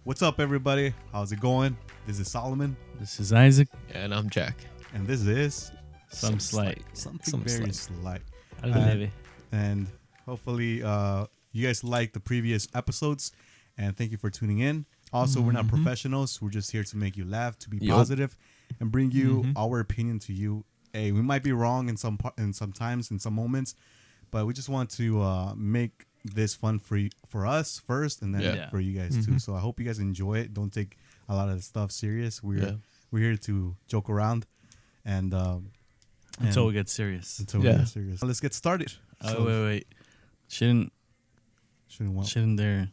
What's up, everybody? How's it going? This is Solomon, This is Isaac. And I'm Jack. and this is Some slight. something very slight. Leve. And hopefully, you guys liked the previous episodes, and thank you for tuning in. Also, we're not professionals. We're just here to make you laugh, to be positive, and bring you our opinion to you. Hey, we might be wrong in some sometimes in some moments, but we just want to make this fun for us first, and then for you guys too. So I hope you guys enjoy it. Don't take a lot of the stuff serious. We're here to joke around, and Until we get serious. we get serious. Let's get started. Oh, wait. Shouldn't there...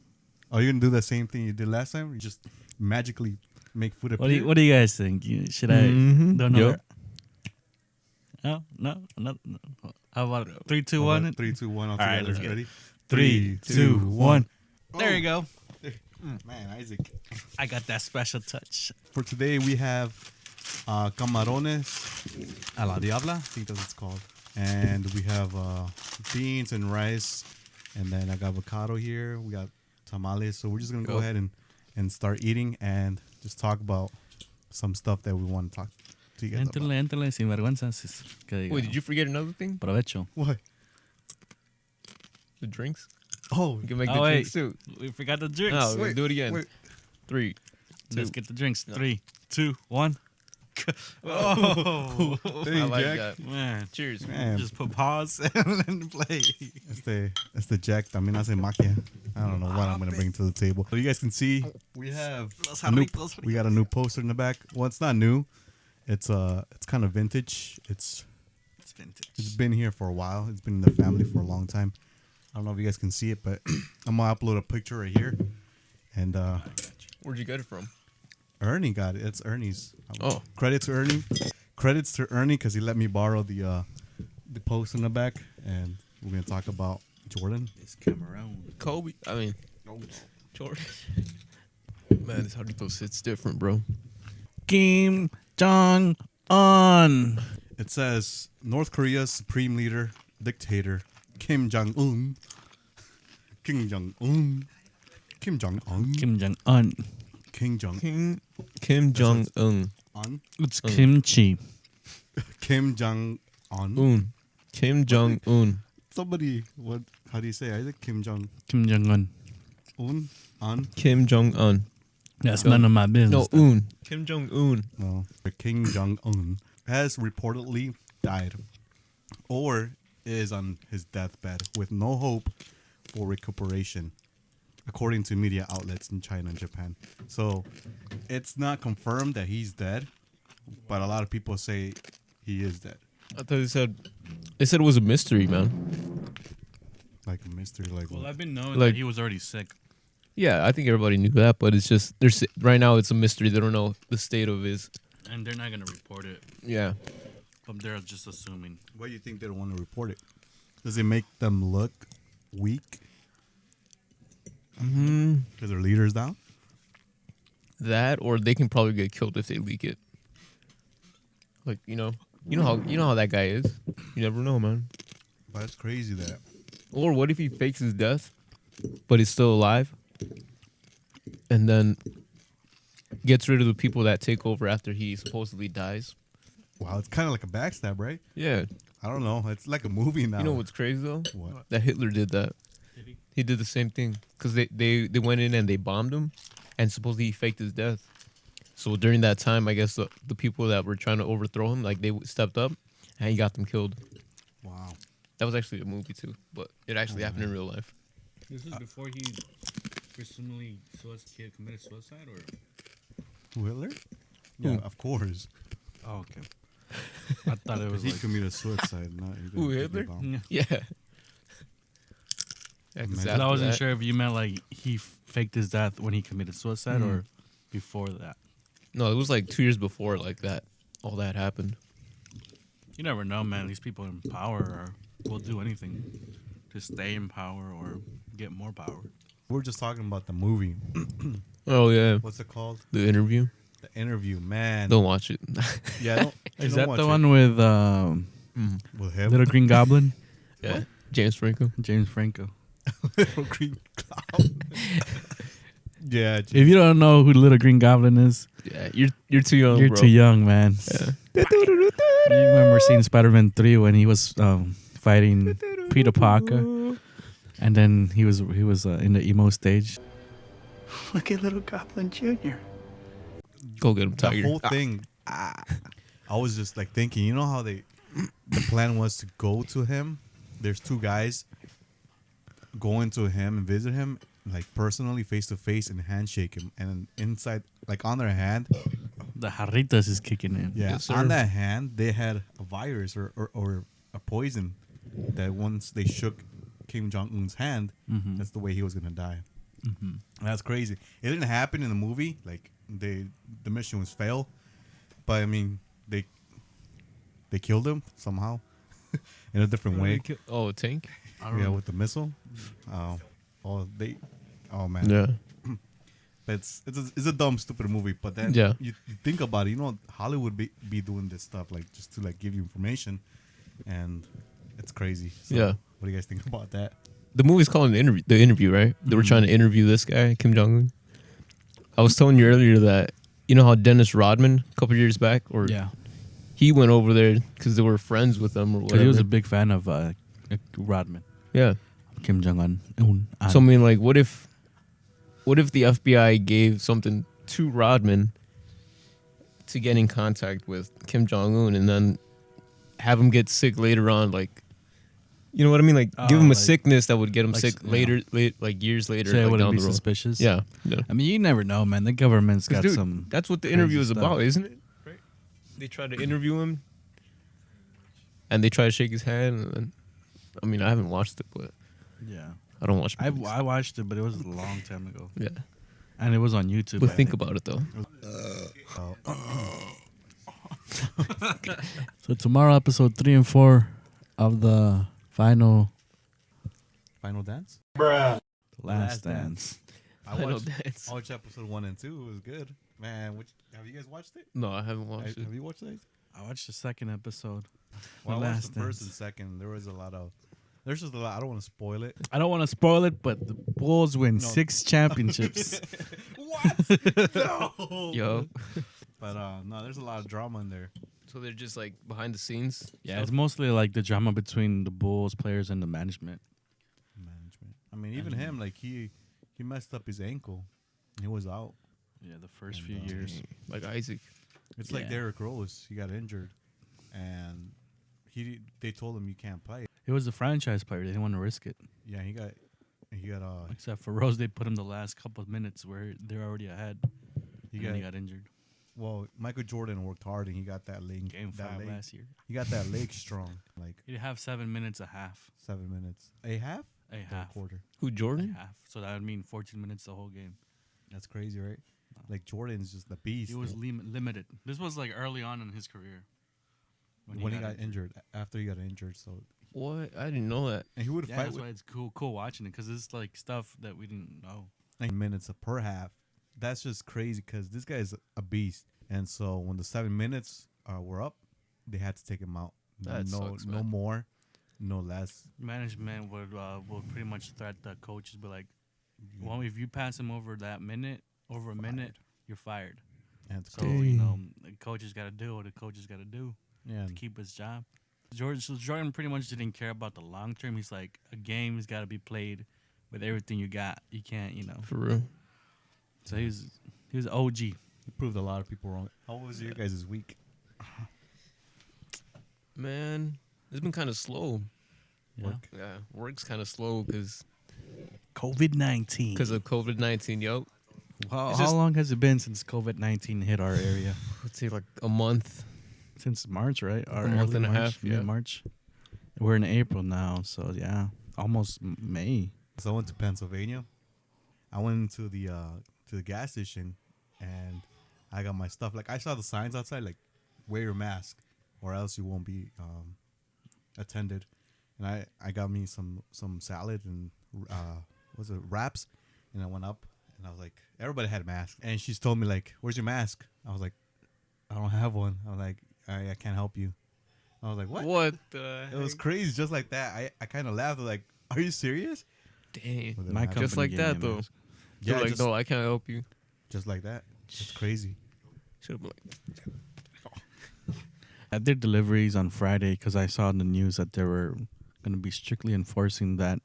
Oh, you're gonna do the same thing you did last time? You just magically make food appear? What do you guys think? Should I... Don't know. No. How about 3, 2, 1? 3, 2, 1. All right, together. let's get it. Ready? 3, 2, 1. There you go. Man, Isaac. I got that special touch. For today, we have camarones a la diabla. I think that's what it's called. And we have beans and rice. And then I got avocado here. We got tamales. So we're just going to go ahead and start eating and just talk about some stuff that we want to talk to you guys about. Éntrale, sin vergüenza. Wait, did you forget another thing? Provecho. What? The drinks? Oh, You can make the drinks too. We forgot the drinks. No, we'll do it again. wait. 3. Let's get the drinks. 3, 2, 1. Oh. Dang, I like Jack. that. Man. Cheers. Man. Just put pause and then play. It's the Jack también hace magia. I don't know what I'm going to bring to the table. So you guys can see we have we got a new poster in the back. Well, it's not new. It's kind of vintage. It's vintage. It's been here for a while. It's been in the family for a long time. I don't know if you guys can see it, but I'm going to upload a picture right here. And Where'd you get it from? Ernie got it. It's Ernie's. Oh. Credits to Ernie. Credits to Ernie because he let me borrow the post in the back. And we're going to talk about Jordan. This Cameroon. Kobe. I mean, Jordan. Man, this Jarritos hits different, bro. Kim Jong Un. It says North Korea's supreme leader, dictator, Kim Jong-un. Kim Jong-un. Kim Jong-un. Kim Jong Un. Kim Jong Kim Jong-un. Un. It's kimchi. Kim Jong-un. Kim Jong-un. Somebody, what? How do you say Isaac? Kim Jong-un. Kim Jong Un. Un. Kim Jong-un. That's none of my business. No, Kim Jong-un. No. Kim Jong-un has reportedly died or is on his deathbed with no hope for recuperation, according to media outlets in China and Japan. So it's not confirmed that he's dead, but a lot of people say he is dead. I thought they said it was a mystery, man. Like a mystery, like Well, what? I've been knowing Like- that he was already sick. Yeah, I think everybody knew that, but it's just right now it's a mystery. They don't know the state of his. And they're not going to report it. Yeah. But they're just assuming. Why do you think they don't want to report it? Does it make them look weak because their leader's down? That, or they can probably get killed if they leak it. Like, you know how that guy is. You never know, man. But it's crazy that. Or what if he fakes his death, but he's still alive, and then gets rid of the people that take over after he supposedly dies? Wow, it's kind of like a backstab, right? Yeah. I don't know. It's like a movie now. You know what's crazy though? What? That Hitler did that. Did he? He did the same thing because they went in and they bombed him, and supposedly he faked his death. So during that time, I guess the people that were trying to overthrow him, like they stepped up, and he got them killed. Wow. That was actually a movie too, but it actually happened in real life. This is before he presumably committed suicide, or? Hitler? Yeah, of course. Oh, okay. I thought it was He like... committed suicide. Not he Who, didn't Hitler? get bombed. Yeah. Yeah. Yeah, 'cause Man. I after wasn't that- sure if you meant like he faked his death when he committed suicide or before that. No, it was like 2 years before, like that. All that happened. You never know, man. These people in power will do anything to stay in power or get more power. We're just talking about the movie. Oh yeah, What's it called? the interview. The Interview. Man. Don't watch it. Yeah. Is don't that watch the it. one with With him? Little Green Goblin? Yeah, James Franco. James Franco. Little green cloud. Yeah. If you don't know who Little Green Goblin is, Yeah, you're too young. you're bro. too young, man. Yeah. You remember seeing Spider-Man 3 when he was fighting Peter Parker, and then he was in the emo stage. Look at little Goblin Jr. Go get him, The Tiger. whole thing, I was just like thinking, you know how the plan was to go to him? There's two guys going to him and visit him, like personally, face to face, and handshake him. And inside, like on their hand, The jarritas is kicking in. yeah, Yes, sir. on that hand, they had a virus or a poison that once they shook Kim Jong Un's hand, that's the way he was gonna die. That's crazy. It didn't happen in the movie. Like the mission was failed, but I mean they killed him somehow in a different way. Oh, tank. Yeah, with the missile. Oh man. Yeah. But it's a dumb, stupid movie. But then Yeah. you think about it, you know, Hollywood be doing this stuff like just to like give you information, and it's crazy. So, Yeah. What do you guys think about that? The movie's called The Interview, right? They were trying to interview this guy, Kim Jong Un. I was telling you earlier that you know how Dennis Rodman a couple years back, or Yeah. he went over there because they were friends with them or So whatever. he was a big fan of Rodman, yeah. Kim Jong Un. So I mean, like, what if the FBI gave something to Rodman to get in contact with Kim Jong Un, and then have him get sick later on, like, you know what I mean? Like, give him a like- sick that would get him like, sick yeah. later, like years later, so it like wouldn't down be the road. suspicious. Yeah, yeah. I mean, you never know, man. The government's 'Cause, got dude, some. that's what the crazy interview is stuff. about, isn't it? Right? They try to interview him, and they try to shake his hand. And then, I mean, I haven't watched it, but Yeah. I don't watch. I movies. watched it, but it was a long time ago, Yeah, and it was on YouTube. but I think think. about it though. So tomorrow, episode 3 and 4 of the final Final Dance. Last Last Dance. I Final watched, Dance. I watched episode 1 and 2. It was good, man. Have you guys watched it? No, I haven't watched it. Have you watched it? I watched the second episode. Well, I watched Last the first and Dance. second. There was a lot of. There's just a lot. I don't want to spoil it. I don't want to spoil it, but the Bulls win No. 6 championships. What? No. Yo, But no, there's a lot of drama in there. so they're just like behind the scenes. Yeah, it's mostly like the drama between the Bulls players and the management. Management. I mean, even him, like he messed up his ankle. He was out. Yeah, the first few years. like Isaac. It's like Yeah. Derrick Rose. He got injured, and they told him you can't play. It was a franchise player. They didn't want to risk it. Yeah, he got Except for Rose, they put him the last couple of minutes where they're already ahead. he and got then he got injured. well. Michael Jordan worked hard, and he got that leg. Game that 5 leg, last year. He got that leg strong, like He'd have 7 minutes a half. 7 minutes, a half, A Or half. quarter. Who A Jordan? half. So that would mean 14 minutes the whole game. That's crazy, right? Like Jordan's just the beast. He was limited. This was like early on in his career. when he got injured. After he got injured, so What? I didn't know that. and he would Yeah, fight that's with why it's cool watching it, because it's like stuff that we didn't know. 9 minutes per half. That's just crazy because this guy is a beast. And so when the 7 minutes were up, they had to take him out. That no, sucks, no man. more, no less. Management would pretty much threat the coaches, be like, well, if you pass him over a minute, you're fired. And So, you know, the coach has got to do what the coach has got to do yeah, to keep his job. Jordan pretty much didn't care about the long term. He's like, a game has got to be played with everything you got. You can't, you know. For real. So he was OG. he proved a lot of people wrong. How was your guys' week? Man, it's been kind of slow. Yeah. Work? Yeah, work's kind of slow because COVID-19. of COVID-19. Yo, How it's just- long has it been since COVID-19 hit our area? let's say like a month. Since March, right? Or A month early and a March, half, yeah. Mid-March. We're in April now, so yeah, almost May. So I went to Pennsylvania. I went into the to the gas station, and I got my stuff. Like I saw the signs outside, like wear your mask, or else you won't be attended. And I got me some salad and what's it, wraps, and I went up and I was like, everybody had masks, and she's told me like, where's your mask? I was like, I don't have one. I was like, I can't help you. I was like, what? What the? It was crazy, just like that. I kind of laughed. Like, are you serious? Dang. With the My mask. company Just like gave me that, a though. mask. They're like, just, no, I can't help you. just like that. It's crazy. Should have been like, I did deliveries on Friday because I saw in the news that they were going to be strictly enforcing that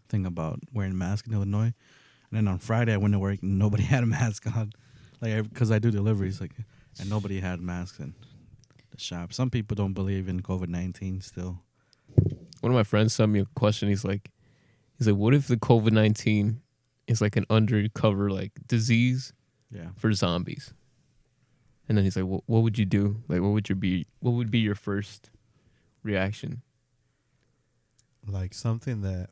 thing about wearing masks in Illinois. And then on Friday, I went to work and nobody had a mask on. Like, because I do deliveries, like, and nobody had masks in the shop. Some people don't believe in COVID-19 still. one of my friends sent me a question. He's like, what if the COVID-19 is like an undercover like disease Yeah. for zombies? And then he's like, what would you do? Like, what would be your first reaction? Like something that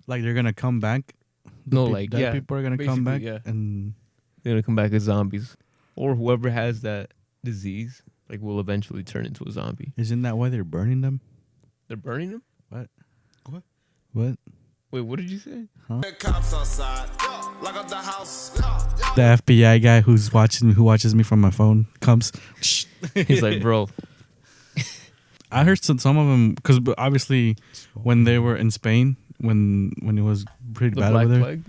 Like, they're going to come back? No, like, dead yeah. people are going to come back? basically, yeah. And They're going to come back as zombies. Or whoever has that disease, like, will eventually turn into a zombie. isn't that why they're burning them? They're burning them? What? Wait, what did you say? Cops outside. Lock up the house. The FBI guy who watches me from my phone comes. He's like, bro. I heard some of them, because obviously when they were in Spain, when it was pretty The bad Black over there. Plague?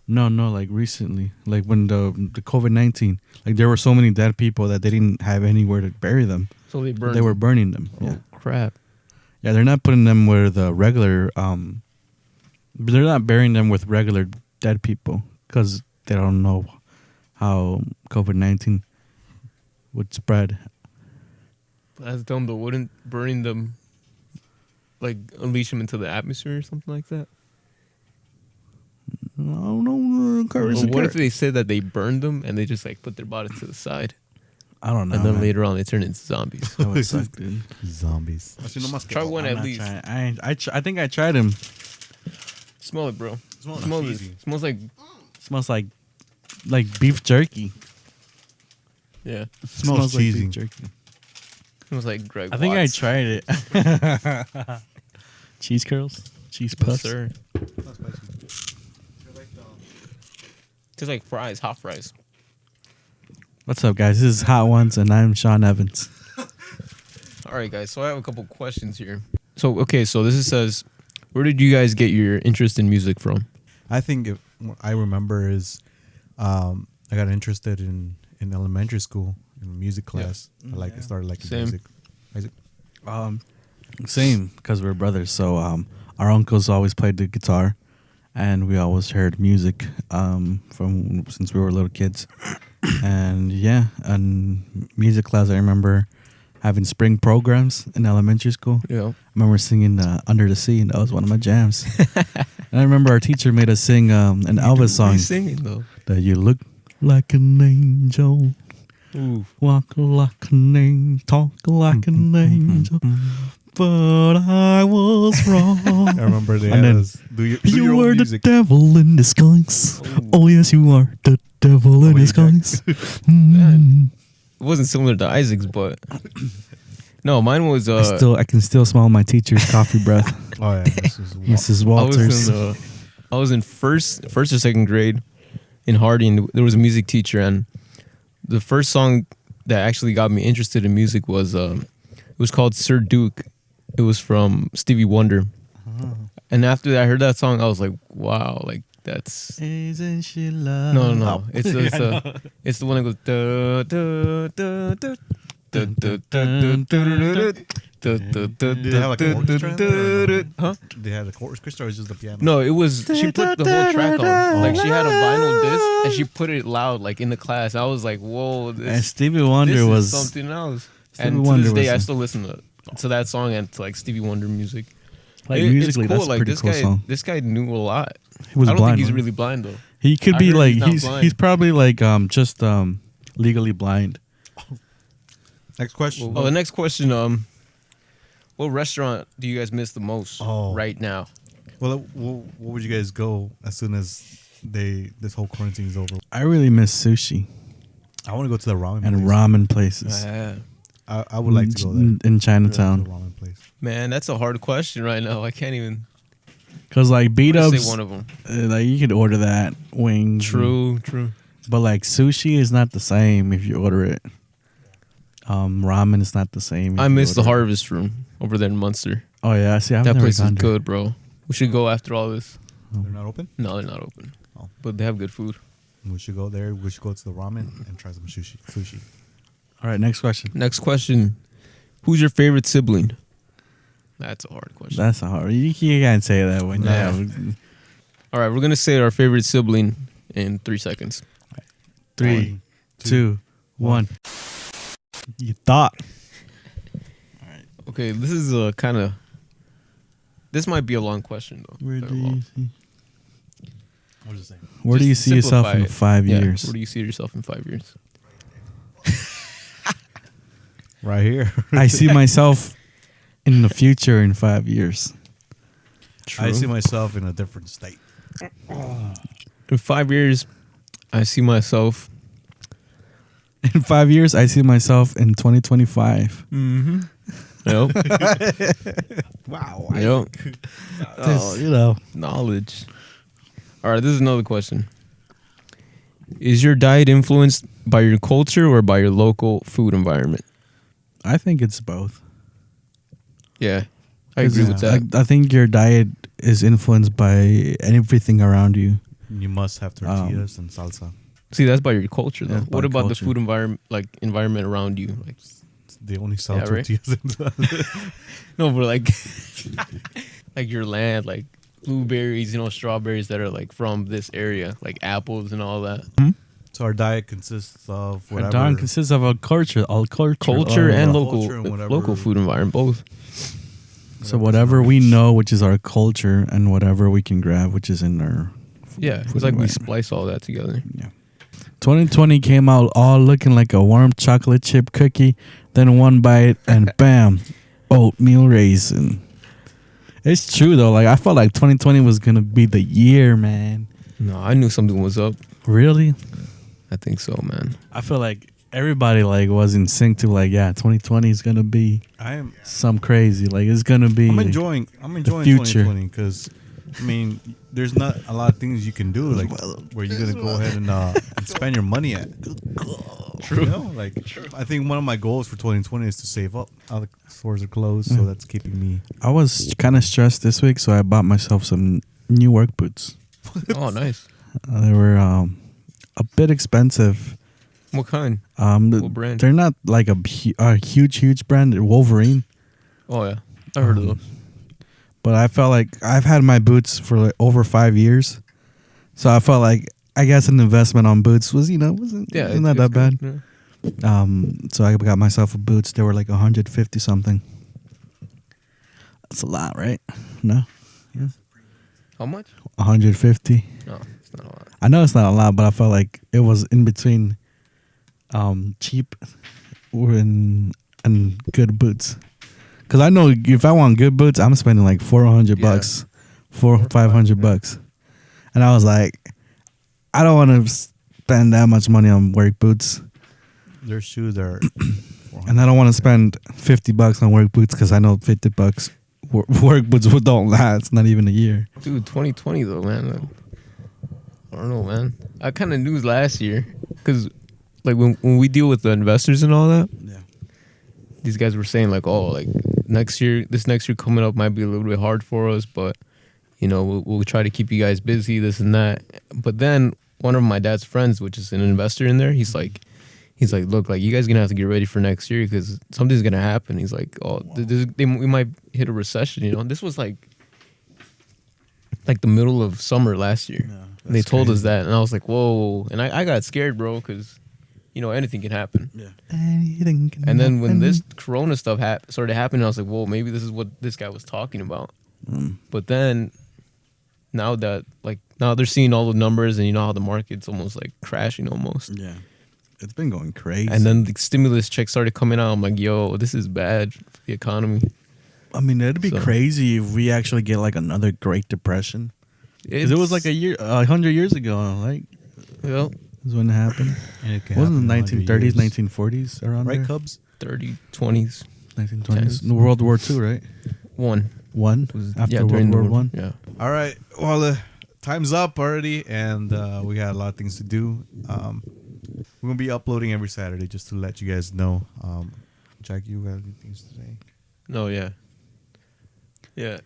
No, like recently, like when the COVID-19, like there were so many dead people that they didn't have anywhere to bury them. So they burned They were burning them. Oh, Yeah, crap. yeah, they're not putting them where the regular. They're not burying them with regular dead people because they don't know how COVID-19 would spread. That's dumb, though. Wouldn't burning them, like, unleash them into the atmosphere or something like that? No, Or what if they said that they burned them and they just, like, put their bodies to the side? I don't know. And then man. later on, they turn into zombies. That would suck, dude. zombies. Try one I'm at not least. trying. I think I tried them. Smell it, bro. Smells Smell this. cheesy. Smells like, Smells like beef jerky. yeah. Smells like cheesy. beef jerky. Smells like Greg I think I Watts. tried it. Cheese curls, cheese Yes, puffs. sir. Tastes like fries, hot fries. What's up, guys? This is Hot Ones, and I'm Sean Evans. All right, guys. So I have a couple questions here. So, okay. So this says, where did you guys get your interest in music from? I think what I remember is I got interested in elementary school in music class. I started liking Same. music. Isaac? Same, because we're brothers. So our uncles always played the guitar, and we always heard music from since we were little kids. And yeah, and music class, I remember having spring programs in elementary school. Yeah. I remember singing Under the Sea, and that was one of my jams. And I remember our teacher made us sing an Elvis song. Singing though. That you look like an angel, Ooh. walk like an angel, talk like an angel, but I was wrong. I remember they And had then, us do your You own were the music. devil in disguise. Ooh. Oh yes, you are the devil in yeah, disguise. Man. It wasn't similar to Isaac's, but no, mine was. I can still smell my teacher's coffee breath, Oh yeah, Mrs. Walters. I was in first or second grade in Harding. There was a music teacher, and the first song that actually got me interested in music was it was called Sir Duke. It was from Stevie Wonder. And after that, I heard that song, I was like, wow, like that's Isn't she love? no. It's the one that goes da da da da. They have like an orchestra in there? Huh? They had a orchestra or just the piano? No, it was she put the whole track on. Like she had a vinyl disc and she put it loud, like in the class. I was like, whoa, And this Stevie Wonder is was something else. Stevie And Wonder to this day, was I still listen to that song and to like Stevie Wonder music. like It's musically cool. that's a Like pretty this cool guy, song. this guy knew a lot. He was I don't blind. think he's right? really blind though. He could I be heard like he's not he's blind. he's probably like just legally blind. Next question. Oh, the next question. What restaurant do you guys miss the most right now? Well, what would you guys go as soon as this whole quarantine is over? I really miss sushi I want to go to the ramen and place. ramen places I would like to go there. in The Chinatown. ramen place. Man, that's a hard question right now. I can't even Cause like beat ups, say one of them. like you could order that wings. True. But like sushi is not the same if you order it. Ramen is not the same. If I you miss the order it. Harvest Room over there in Munster. Oh yeah, see, I've That never place is gone there. good, bro. We should go after all this. They're not open? No, they're not open. But they have good food. We should go there. We should go to the ramen and try some sushi. All right, next question. Next question. Who's your favorite sibling? That's a hard question. That's hard. You can't say that when you Yeah. have All right, we're going to say our favorite sibling in 3 seconds. 3, 1, 2, 1. You thought. Okay, this is a kind of... This might be a long question, though. Where Very do you long. see, What does it say? where do you Just see yourself simplify in it. 5 Yeah, years? where do you see yourself in 5 years? Right here. I see myself in the future in 5 years. I see myself in a different state. In 5 years, I see myself... In 5 years, I see myself in 2025. Mm-hmm. Yep. Wow. Yep. Oh, you know. Knowledge. All right, this is another question. Is your diet influenced by your culture or by your local food environment? I think it's both. Yeah, I agree with that. I think your diet is influenced by everything around you. You must have tortillas and salsa. See, that's by your culture, though. That's by What about culture. the food environment, environment around you? Like, They only sell Yeah, right? tortillas and salsa. no, but like, like your land, like blueberries, strawberries that are like from this area, like apples and all that. So our diet consists of Our whatever. diet consists of culture Culture and culture and whatever. local food environment, both. So whatever we know, which is our culture, and whatever we can grab, which is in our Yeah, food it's like we environment. splice all that together. Yeah. 2020 came out all looking like a warm chocolate chip cookie, then one bite and bam, oatmeal raisin. It's true though. Like I felt like 2020 was gonna be the year, man. No, I knew something was up. Really? I think so, man. I feel like everybody like was in sync to like, yeah, 2020 is gonna be I'm some crazy. Like it's gonna be. enjoying future. 2020 because I mean there's not a lot of things you can do like where you're gonna go ahead and spend your money at. True. I think one of my goals for 2020 is to save up. All the stores are closed, so that's keeping me. I was kind of stressed this week, so I bought myself some new work boots. Oh, nice. They were a bit expensive. What kind? What brand? They're not like a huge brand. They're Wolverine. Oh, yeah. I heard of those. But I felt like I've had my boots for like over 5 years, so I felt like I guess an investment on boots was wasn't not that bad. Yeah. So I got myself a boots. They were like 150 something. That's a lot, right? No, How much? 150. No, it's not a lot. I know it's not a lot, but I felt like it was in between cheap and good boots. Because I know if I want good boots, I'm spending like $400 bucks, $500. And I was like, I don't want to spend that much money on work boots. Their shoes are. And I don't want to spend $50 on work boots because I know $50 work boots don't last, not even a year. Dude, 2020 though, man. I don't know, man. I kind of knew last year because, like, when we deal with the investors and all that, Yeah. these guys were saying like, oh, like next year coming up might be a little bit hard for us, but we'll try to keep you guys busy, this and that. But then one of my dad's friends, which is an investor in there, he's like, look, like you guys are gonna have to get ready for next year because something's gonna happen. He's like, oh, we might hit a recession. This was like the middle of summer last year. Yeah, And they told us crazy. that, and I was like, whoa. And I got scared, bro, because anything can happen. Yeah. Anything can And then when happen. this Corona stuff started happening, I was like, whoa, maybe this is what this guy was talking about. But then now they're seeing all the numbers, and you know how the market's almost like crashing almost. Yeah. It's been going crazy. And then the stimulus checks started coming out. I'm like, yo, this is bad for the economy. I mean, it'd be So- crazy if we actually get like another Great Depression. Because it was like 100 years ago, like, well, is when it happened. And it can Wasn't happen it in 100 1930s, years. 1940s around Right, there? Cubs? 30, 20s, 1920s. World War II, right? one. One? After World during the War One? Yeah. All right. Well, time's up already, and we got a lot of things to do. We're going to be uploading every Saturday just to let you guys know. Jack, you got any things to say? No, yeah. Yeah.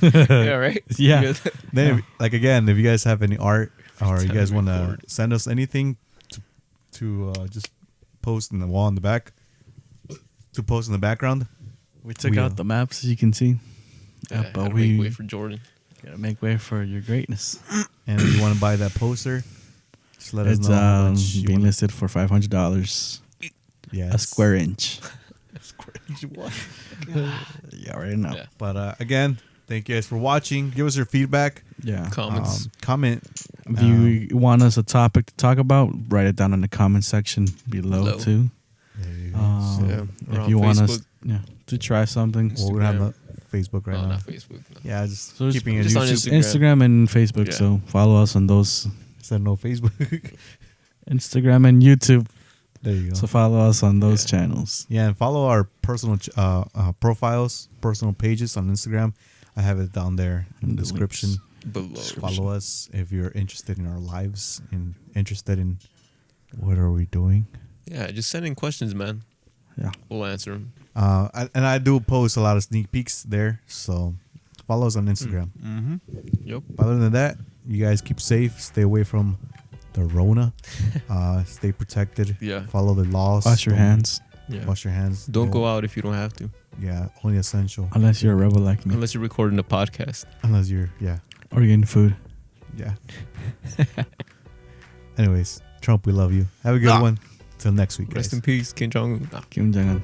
Yeah, right? Yeah. You guys- Then, if you guys have any art or you time guys we want to record. send us anything to just post in the wall in the back, to post in the background. We took out the maps, as you can see. Yeah, But gotta we make way for Jordan. gotta make way for your greatness. And if you want to buy that poster, just let us It's know how much you being wanna- listed for $500 Yes. a square inch. What? Yeah, right now. Yeah. But again, thank you guys for watching. Give us your feedback. Yeah. Comments. Comment. If you want us a topic to talk about, write it down in the comment section below Below. too. There you go. Yeah, we're If on you want us, Facebook. to try something, Well, we don't have Instagram. the Facebook right Oh, now. not Facebook. No. Yeah, just So keeping it just on YouTube. Instagram. Instagram and Facebook. Yeah. So follow us on those, Instead of no Facebook. Instagram and YouTube. There you go. So follow us on those Yeah. channels. Yeah, and follow our personal profiles, personal pages on Instagram. I have it down there in the The description. Below. Follow us if you're interested in our lives and interested in what are we doing. Yeah, just send in questions, man. Yeah. We'll answer them. And I do post a lot of sneak peeks there, so follow us on Instagram. Mm-hmm. Yep. Other than that, you guys keep safe. Stay away from the Rona. Stay protected. Yeah. Follow the laws. Wash your Don't- hands Yeah. Wash your hands. Don't go out if you don't have to, Yeah, only essential. unless you're a rebel like me unless you're recording a podcast. Unless you're, or getting food. yeah. Anyways, Trump, we love you. Have a good one. Till next week, guys. Rest in peace, Kim Jong-un. Kim Jong Un.